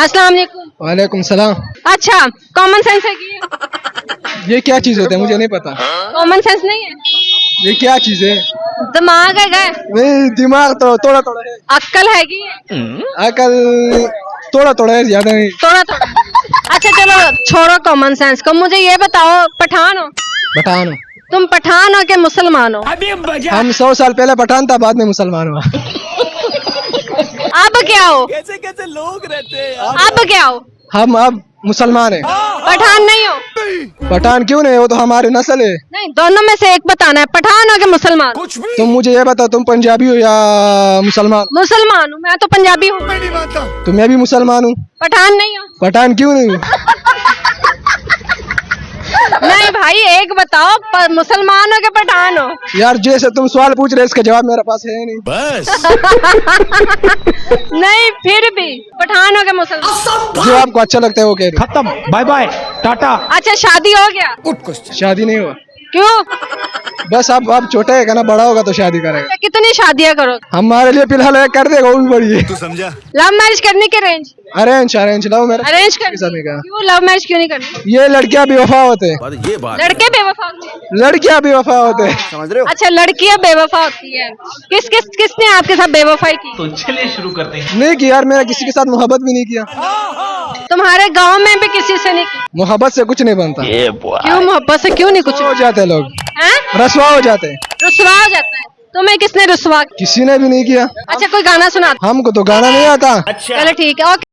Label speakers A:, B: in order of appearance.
A: अस्सलाम वालेकुम।
B: वालेकुम सलाम।
A: अच्छा, कॉमन सेंस है कि
B: ये क्या चीज होता है मुझे नहीं पता।
A: कॉमन सेंस नहीं है?
B: ये क्या चीज है?
A: दिमाग है क्या?
B: नहीं, दिमाग तो थोड़ा थोड़ा है।
A: अक्ल है कि
B: अकल थोड़ा थोड़ा है, ज्यादा नहीं।
A: थोड़ा थोड़ा? अच्छा चलो छोड़ो कॉमन सेंस को, मुझे ये बताओ पठान हो?
B: पठान हो।
A: तुम पठान हो कि मुसलमान हो?
B: हम 100 साल पहले पठान था, बाद में मुसलमान हुआ।
A: अब क्या हो?
C: कैसे कैसे लोग रहते हैं।
A: अब क्या हो?
B: हम अब मुसलमान है।
A: पठान नहीं हो?
B: पठान क्यों नहीं? वो तो हमारी नस्ल है।
A: नहीं, दोनों में से एक बताना है, पठान हो कि मुसलमान?
B: तुम मुझे ये बताओ, तुम पंजाबी हो या मुसलमान?
A: मुसलमान हूँ मैं तो, पंजाबी हूँ।
B: तो मैं भी मुसलमान हूँ।
A: पठान नहीं हो?
B: पठान क्यों नहीं हूँ?
A: नहीं भाई, एक बताओ, मुसलमान हो कि पठान हो?
B: यार जैसे तुम सवाल पूछ रहे, इसका जवाब मेरे पास है नहीं।
C: बस
A: नहीं फिर भी पठान हो के मुसलमान?
B: जो आपको अच्छा लगता है वो कह रहे
D: खत्म, बाय बाय, टाटा।
A: अच्छा शादी हो गया?
B: शादी नहीं हुआ।
A: क्यों?
B: बस अब छोटा है ना, बड़ा होगा तो शादी करेगा।
A: अच्छा, कितनी शादियां करो?
B: हमारे लिए फिलहाल एक कर देगा, वो भी बड़ी है।
C: तू समझा।
A: लव मैरिज करनी के अरेंज?
B: अरेंज लव मेरा
A: अरेंज
B: के साथ नहीं
A: करनी?
B: कहा।
A: क्यों लव मैरिज क्यों नहीं करनी?
B: ये लड़कियां बेवफा होते हैं।
C: ये बात
A: लड़के बेवफा होते हैं?
B: लड़कियां बेवफा होते हैं।
C: समझ रहे हो।
A: अच्छा, लड़कियां बेवफा होती है। किसने आपके साथ बेवफाई की?
D: तो चलिए शुरू करते हैं।
B: नहीं की यार, मैंने किसी के साथ मोहब्बत भी नहीं किया।
A: तुम्हारे गांव में भी किसी से नहीं की?
B: मोहब्बत से कुछ नहीं बनता।
A: क्यों मोहब्बत से क्यों नहीं कुछ?
B: हो जाते हैं लोग,
A: हैं?
B: रसवा हो जाते हैं।
A: रुसवा हो जाता है? तुम्हें किसने रुसवा किया?
B: किसी ने भी नहीं किया।
A: अच्छा कोई गाना सुना।
B: हमको तो गाना नहीं आता।
A: चलो ठीक है, ओके।